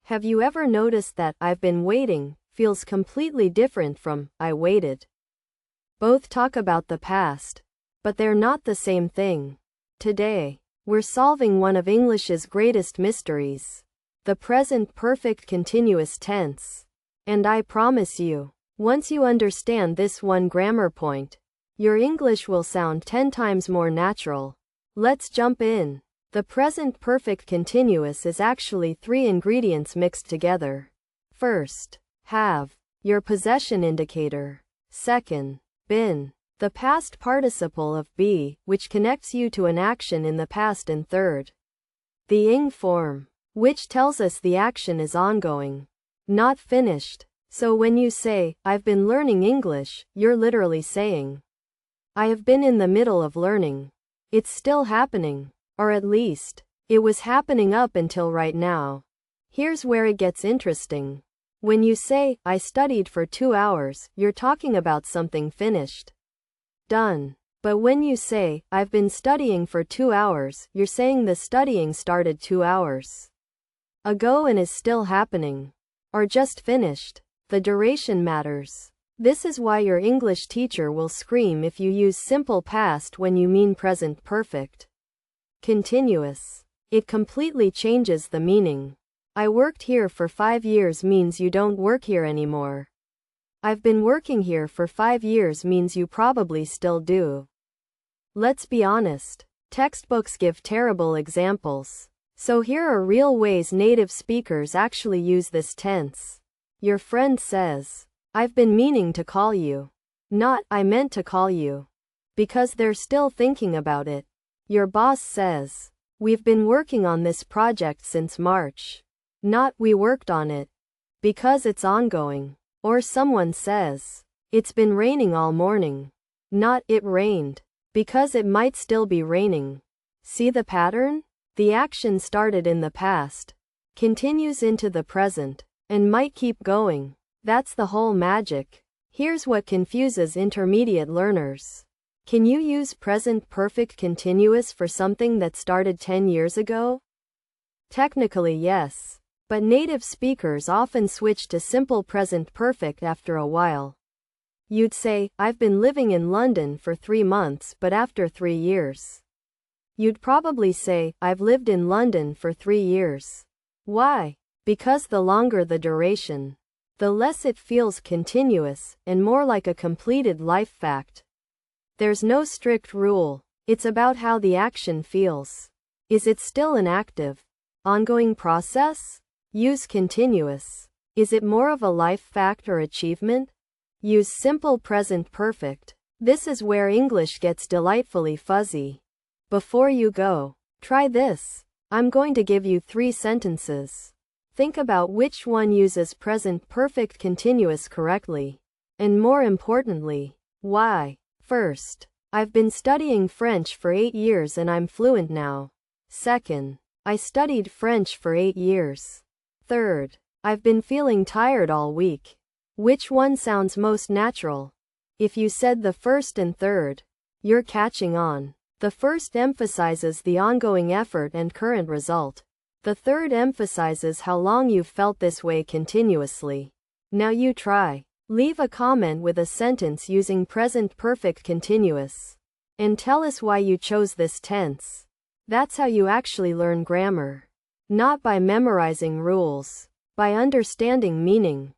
Have you ever noticed that "I've been waiting" feels completely different from "I waited"? Both talk about the past, but they're not the same thing. Today, we're solving one of English's greatest mysteries, the present perfect continuous tense. And I promise you, once you understand this one grammar point, your English will sound 10 times more natural. Let's jump in. The present perfect continuous is actually 3 ingredients mixed together. First, have, your possession indicator. Second, been, the past participle of be, which connects you to an action in the past. And third, the ing form, which tells us the action is ongoing, not finished. So when you say, "I've been learning English," you're literally saying, I have been in the middle of learning. It's still happening. Or at least, it was happening up until right now. Here's where it gets interesting. When you say, "I studied for 2 hours," you're talking about something finished. Done. But when you say, "I've been studying for 2 hours," you're saying the studying started 2 hours ago and is still happening. Or just finished. The duration matters. This is why your English teacher will scream if you use simple past when you mean present perfect continuous. It completely changes the meaning. "I worked here for 5 years" means you don't work here anymore. "I've been working here for 5 years" means you probably still do. Let's be honest. Textbooks give terrible examples. So here are real ways native speakers actually use this tense. Your friend says, "I've been meaning to call you." Not, "I meant to call you." Because they're still thinking about it. Your boss says, "We've been working on this project since March." Not, "We worked on it." Because it's ongoing. Or someone says, "It's been raining all morning." Not, "It rained." Because it might still be raining. See the pattern? The action started in the past, continues into the present, and might keep going. That's the whole magic. Here's what confuses intermediate learners. Can you use present perfect continuous for something that started 10 years ago? Technically, yes. But native speakers often switch to simple present perfect after a while. You'd say, "I've been living in London for 3 months," but after 3 years, you'd probably say, "I've lived in London for 3 years. Why? Because the longer the duration, the less it feels continuous, and more like a completed life fact. There's no strict rule. It's about how the action feels. Is it still an active, ongoing process? Use continuous. Is it more of a life fact or achievement? Use simple present perfect. This is where English gets delightfully fuzzy. Before you go, try this. I'm going to give you 3 sentences. Think about which one uses present perfect continuous correctly. And more importantly, why. First, "I've been studying French for 8 years and I'm fluent now." Second, "I studied French for 8 years. Third, "I've been feeling tired all week." Which one sounds most natural? If you said the first and third, you're catching on. The first emphasizes the ongoing effort and current result. The third emphasizes how long you've felt this way continuously. Now you try. Leave a comment with a sentence using present perfect continuous. And tell us why you chose this tense. That's how you actually learn grammar. Not by memorizing rules, by understanding meaning.